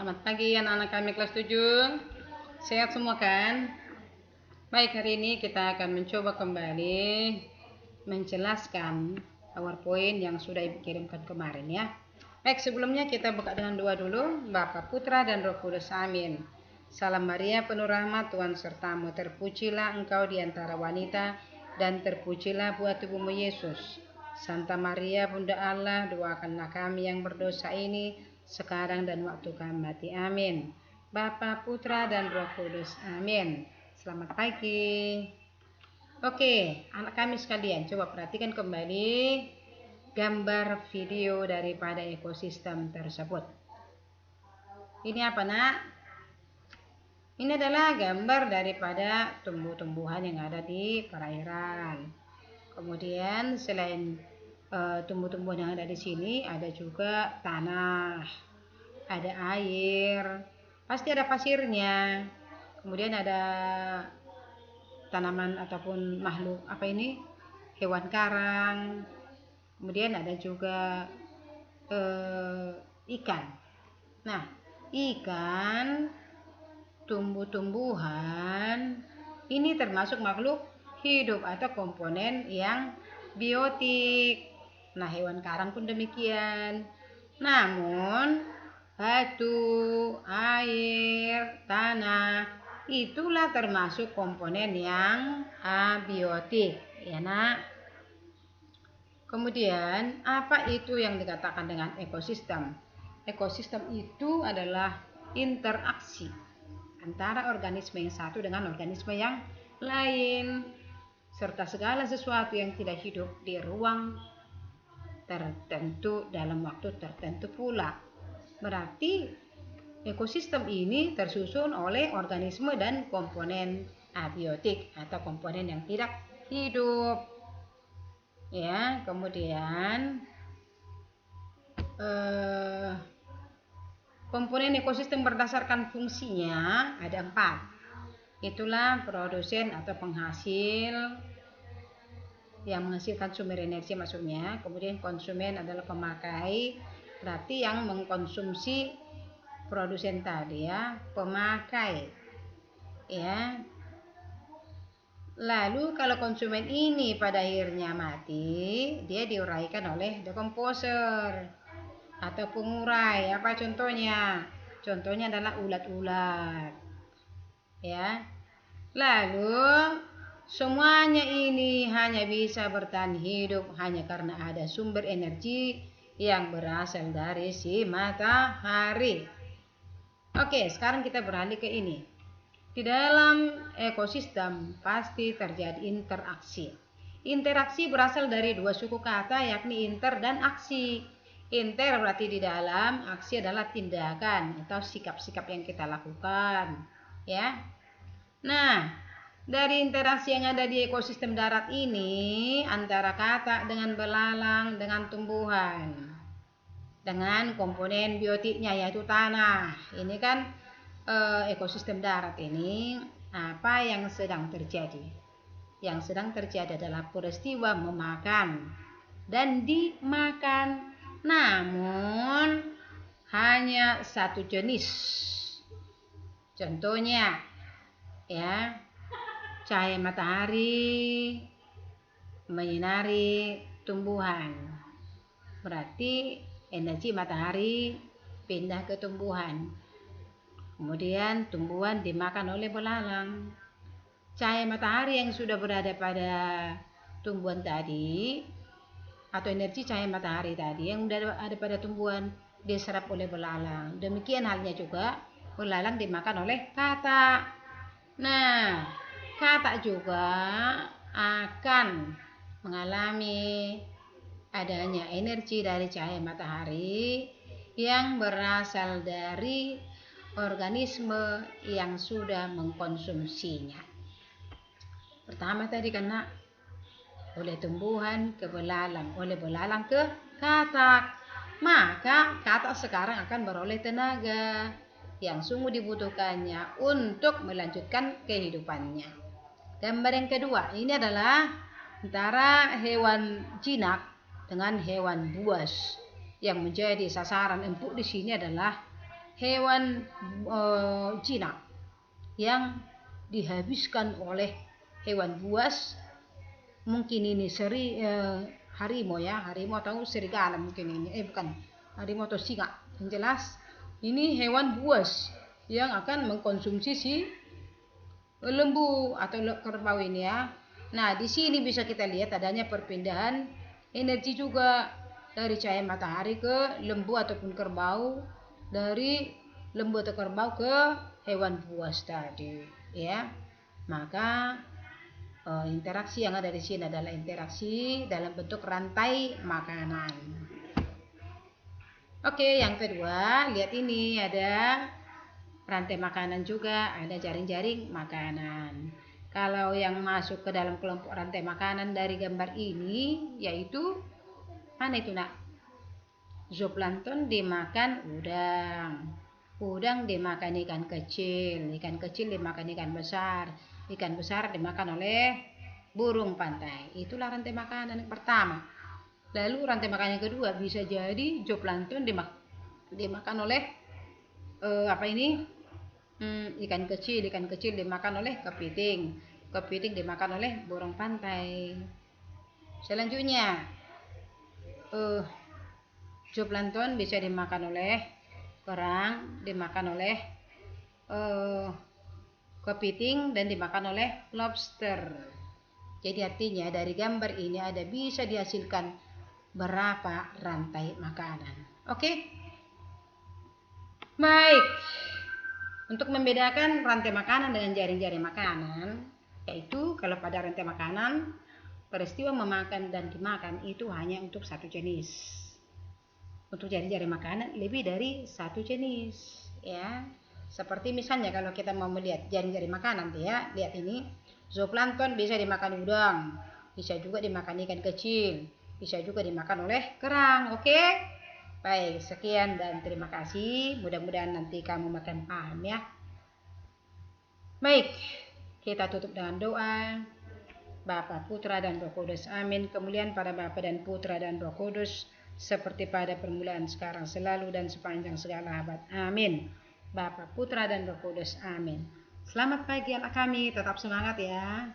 Selamat pagi anak-anak kami kelas 7. Sehat semua kan? Baik, hari ini kita akan mencoba kembali menjelaskan PowerPoint yang sudah Ibu kirimkan kemarin ya. Baik, sebelumnya kita buka dengan doa dulu. Bapa, Putra, dan Roh Kudus. Amin. Salam Maria, penuh rahmat, Tuhan sertamu. Terpujilah engkau di antara wanita, dan terpujilah buah tubuhmu Yesus. Santa Maria, Bunda Allah, doakanlah kami yang berdosa ini, sekarang dan waktu kami mati. Amin. Bapa, Putra, dan Roh Kudus. Amin. Selamat pagi. Oke, anak kami sekalian, coba perhatikan kembali gambar video daripada ekosistem tersebut. Ini apa, Nak? Ini adalah gambar daripada tumbuh-tumbuhan yang ada di perairan. Kemudian selain tumbuh-tumbuhan yang ada di sini, ada juga tanah, ada air, pasti ada pasirnya. Kemudian ada tanaman ataupun makhluk hewan karang. Kemudian ada juga ikan. Nah, ikan, tumbuh-tumbuhan ini termasuk makhluk hidup atau komponen yang biotik. Nah, hewan karang pun demikian. Namun batu, air, tanah itulah termasuk komponen yang abiotik, ya Nak. Kemudian apa itu yang dikatakan dengan ekosistem? Ekosistem itu adalah interaksi antara organisme yang satu dengan organisme yang lain, serta segala sesuatu yang tidak hidup di ruang tertentu dalam waktu tertentu pula. Berarti ekosistem ini tersusun oleh organisme dan komponen abiotik atau komponen yang tidak hidup. Ya, kemudian komponen ekosistem berdasarkan fungsinya ada 4. Itulah produsen atau penghasil yang menghasilkan sumber energi maksudnya. Kemudian konsumen adalah pemakai, berarti yang mengkonsumsi produsen tadi ya, pemakai ya. Lalu kalau konsumen ini pada akhirnya mati, dia diuraikan oleh decomposer atau pengurai. Apa contohnya? Contohnya adalah ulat-ulat ya. Lalu semuanya ini hanya bisa bertahan hidup hanya karena ada sumber energi yang berasal dari si matahari. Oke, sekarang kita beralih ke ini. Di dalam ekosistem pasti terjadi interaksi. Interaksi berasal dari 2 suku kata, yakni inter dan aksi. Inter berarti di dalam, aksi adalah tindakan atau sikap-sikap yang kita lakukan ya. Nah, dari interaksi yang ada di ekosistem darat ini antara katak dengan belalang dengan tumbuhan dengan komponen biotiknya yaitu tanah. Ini kan ekosistem darat ini apa yang sedang terjadi? Yang sedang terjadi adalah peristiwa memakan dan dimakan, namun hanya satu jenis. Contohnya ya, cahaya matahari menyinari tumbuhan, berarti energi matahari pindah ke tumbuhan, kemudian tumbuhan dimakan oleh belalang. Cahaya matahari yang sudah berada pada tumbuhan tadi atau energi cahaya matahari tadi yang sudah ada pada tumbuhan diserap oleh belalang. Demikian halnya juga belalang dimakan oleh katak. Nah, katak juga akan mengalami adanya energi dari cahaya matahari yang berasal dari organisme yang sudah mengkonsumsinya. Pertama tadi kena oleh tumbuhan ke belalang, oleh belalang ke katak. Maka katak sekarang akan beroleh tenaga yang sungguh dibutuhkannya untuk melanjutkan kehidupannya. Gambar yang kedua, ini adalah antara hewan jinak dengan hewan buas. Yang menjadi sasaran empuk di sini adalah hewan jinak yang dihabiskan oleh hewan buas. Mungkin ini harimau ya, harimau atau serigala mungkin ini. Bukan, harimau atau singa. Yang jelas ini hewan buas yang akan mengkonsumsi si lembu atau kerbau ini ya. Nah, di sini bisa kita lihat adanya perpindahan energi juga dari cahaya matahari ke lembu ataupun kerbau, dari lembu atau kerbau ke hewan buas tadi ya. Maka interaksi yang ada di sini adalah interaksi dalam bentuk rantai makanan. Oke, yang kedua, lihat ini ada rantai makanan juga, ada jaring-jaring makanan. Kalau yang masuk ke dalam kelompok rantai makanan dari gambar ini yaitu mana itu nak? Zooplankton dimakan udang, udang dimakan ikan kecil dimakan ikan besar dimakan oleh burung pantai. Itulah rantai makanan yang pertama. Lalu rantai makanan yang kedua bisa jadi zooplankton dimakan oleh ikan kecil dimakan oleh kepiting dimakan oleh burung pantai. Selanjutnya zooplankton bisa dimakan oleh kerang, dimakan oleh kepiting, dan dimakan oleh lobster. Jadi artinya dari gambar ini bisa dihasilkan berapa rantai makanan. Oke? Baik. Untuk membedakan rantai makanan dengan jaring-jaring makanan, yaitu kalau pada rantai makanan, peristiwa memakan dan dimakan itu hanya untuk satu jenis. Untuk jaring-jaring makanan lebih dari satu jenis, ya. Seperti misalnya kalau kita mau melihat jaring-jaring makanan, ya, lihat ini, zooplankton bisa dimakan udang, bisa juga dimakan ikan kecil, bisa juga dimakan oleh kerang. Oke? Baik, sekian dan terima kasih. Mudah-mudahan nanti kamu makin paham ya. Baik, kita tutup dengan doa. Bapa, Putra, dan Roh Kudus. Amin. Kemuliaan pada Bapa dan Putra dan Roh Kudus, seperti pada permulaan, sekarang, selalu, dan sepanjang segala abad. Amin. Bapa, Putra, dan Roh Kudus. Amin. Selamat pagi anak kami, tetap semangat ya.